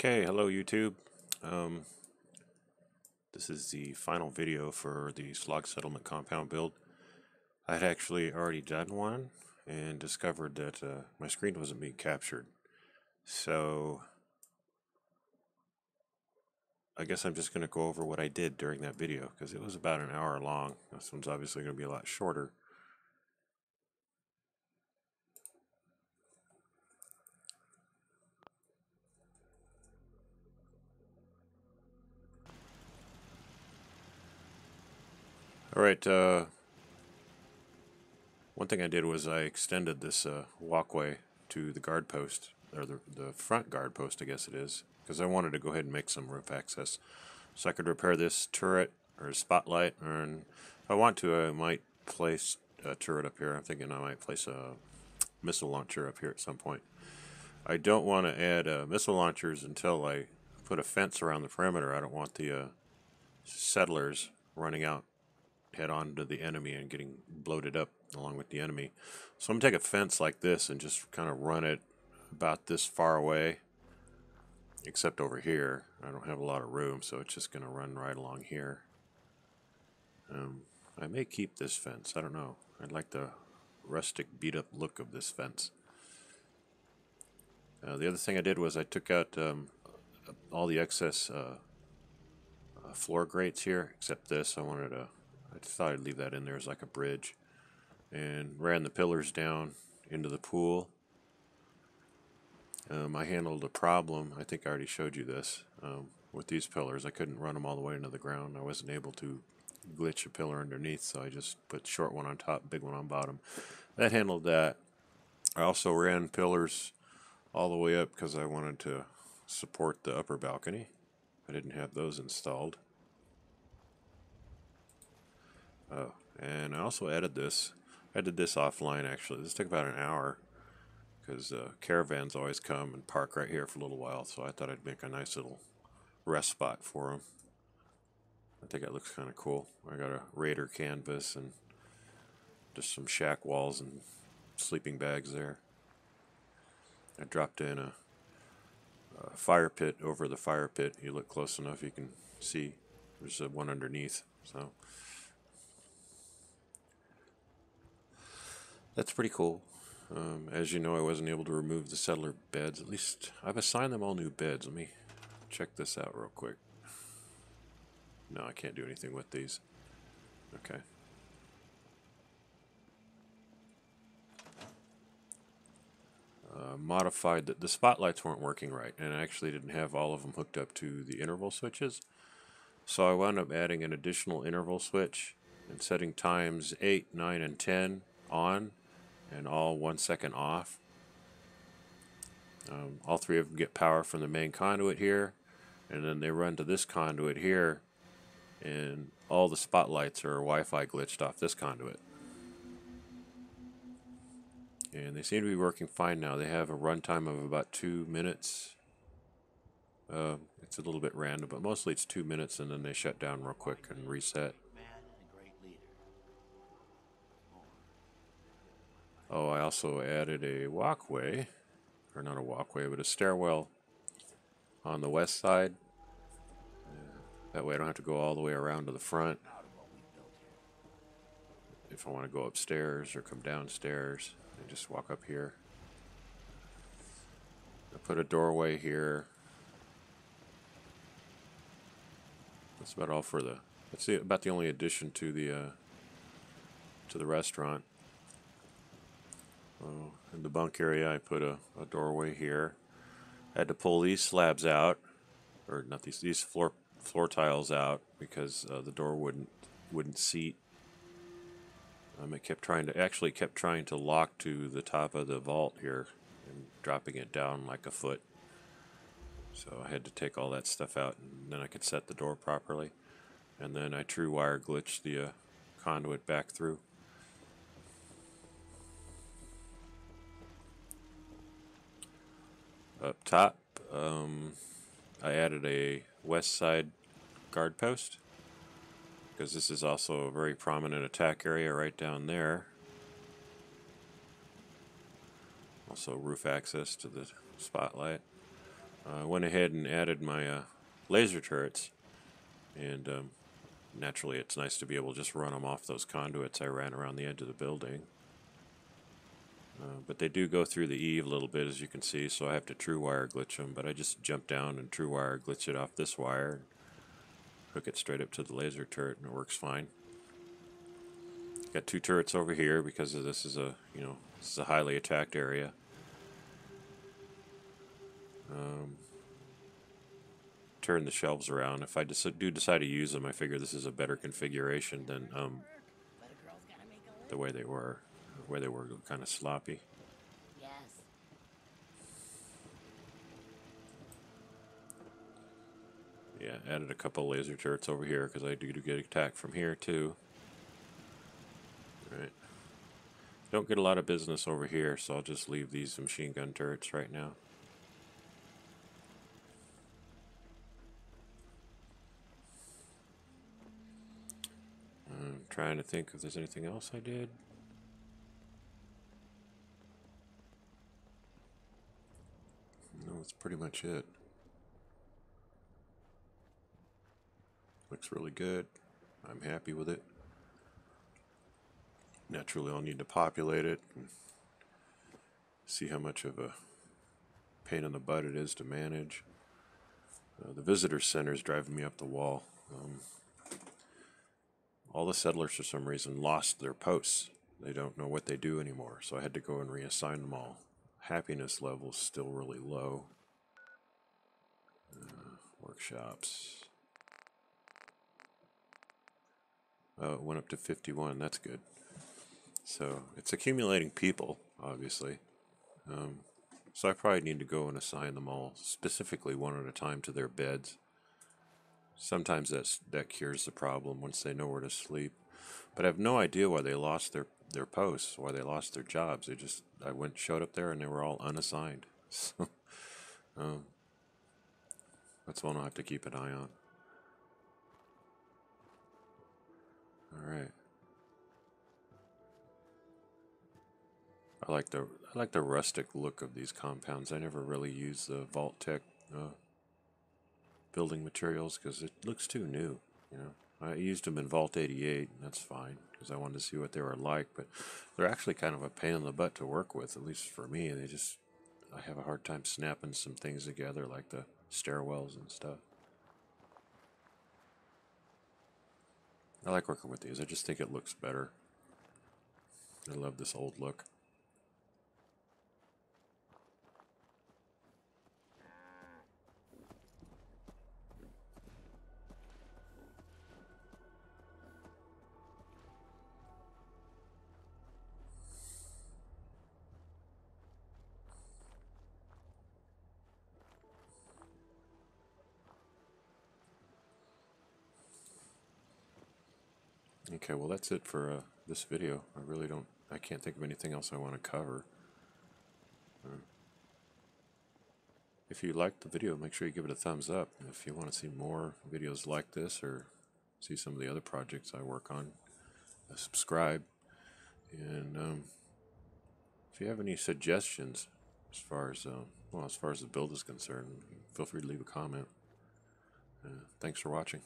Okay, hello YouTube. Um, this is the final video for the Slog Settlement Compound build. I had actually already done one and discovered that my screen wasn't being captured. So I guess I'm just going to go over what I did during that video because it was about an hour long. This one's obviously going to be a lot shorter. Alright, one thing I did was I extended this walkway to the guard post, or the front guard post I guess it is, because I wanted to go ahead and make some roof access. So I could repair this turret or spotlight, and if I want to I might place a turret up here. I'm thinking I might place a missile launcher up here at some point. I don't want to add missile launchers until I put a fence around the perimeter. I don't want the settlers running out head on to the enemy and getting bloated up along with the enemy. So I'm going to take a fence like this and just kind of run it about this far away, except over here. I don't have a lot of room, so it's just going to run right along here. I may keep this fence. I don't know. I like the rustic beat-up look of this fence. The other thing I did was I took out all the excess floor grates here, except this. I thought I'd leave that in there as like a bridge, and ran the pillars down into the pool. I handled a problem, I think I already showed you this, with these pillars. I couldn't run them all the way into the ground. I wasn't able to glitch a pillar underneath, so I just put short one on top, big one on bottom. That handled that. I also ran pillars all the way up because I wanted to support the upper balcony. I didn't have those installed. Oh, and I also added this. I did this offline actually. This took about an hour because caravans always come and park right here for a little while, so I thought I'd make a nice little rest spot for them. I think it looks kind of cool. I got a raider canvas and just some shack walls and sleeping bags there. I dropped in a fire pit over the fire pit. You look close enough, you can see there's one underneath. So that's pretty cool. As you know, I wasn't able to remove the settler beds. At least I've assigned them all new beds. Let me check this out real quick. No, I can't do anything with these. Okay. Modified that the spotlights weren't working right, and I actually didn't have all of them hooked up to the interval switches. So I wound up adding an additional interval switch and setting times 8, 9, and 10 on and all 1 second off. All three of them get power from the main conduit here, and then they run to this conduit here, and all the spotlights are Wi-Fi glitched off this conduit. And they seem to be working fine now. They have a runtime of about 2 minutes. It's a little bit random, but mostly it's 2 minutes, and then they shut down real quick and reset. Oh, I also added a walkway, or not a walkway, but a stairwell on the west side. That way I don't have to go all the way around to the front if I want to go upstairs or come downstairs. I just walk up here. I put a doorway here. That's about all for the. That's about the only addition to the restaurant. In the bunk area, I put a doorway here. I had to pull these slabs out, or not these floor tiles out because the door wouldn't seat. It kept trying to lock to the top of the vault here and dropping it down like a foot. So I had to take all that stuff out, and then I could set the door properly. And then I true wire glitched the conduit back through. Up top, I added a west side guard post because this is also a very prominent attack area right down there. Also roof access to the spotlight. I went ahead and added my laser turrets, and naturally it's nice to be able to just run them off those conduits I ran around the edge of the building. But they do go through the eave a little bit, as you can see, so I have to true wire glitch them, but I just jump down and true wire glitch it off this wire, hook it straight up to the laser turret, and it works fine. Got two turrets over here because this is a, this is a highly attacked area. Turn the shelves around. If I do decide to use them, I figure this is a better configuration than the way they were. The way they were kind of sloppy. Yes. Yeah, added a couple laser turrets over here because I do get attacked from here too. All right. Don't get a lot of business over here, so I'll just leave these machine gun turrets right now. I'm trying to think if there's anything else I did. No, that's pretty much it. Looks really good. I'm happy with it. Naturally, I'll need to populate it and see how much of a pain in the butt it is to manage. The visitor center is driving me up the wall. All the settlers, for some reason, lost their posts. They don't know what they do anymore, so I had to go and reassign them all. Happiness level's still really low. Workshops. It went up to 51. That's good. So it's accumulating people, obviously. So I probably need to go and assign them all specifically one at a time to their beds. Sometimes that cures the problem once they know where to sleep. But I have no idea why they lost their posts, why they lost their jobs. I showed up there and they were all unassigned. So that's one I'll have to keep an eye on. All right. I like the rustic look of these compounds. I never really use the Vault Tech building materials because it looks too new. I used them in Vault 88, and that's fine because I wanted to see what they were like. But they're actually kind of a pain in the butt to work with, at least for me. I have a hard time snapping some things together, like the stairwells and stuff. I like working with these. I just think it looks better. I love this old look. Okay, well that's it for this video. I can't think of anything else I want to cover. If you liked the video, make sure you give it a thumbs up. If you want to see more videos like this or see some of the other projects I work on, subscribe. And if you have any suggestions as far as the build is concerned, feel free to leave a comment. Thanks for watching.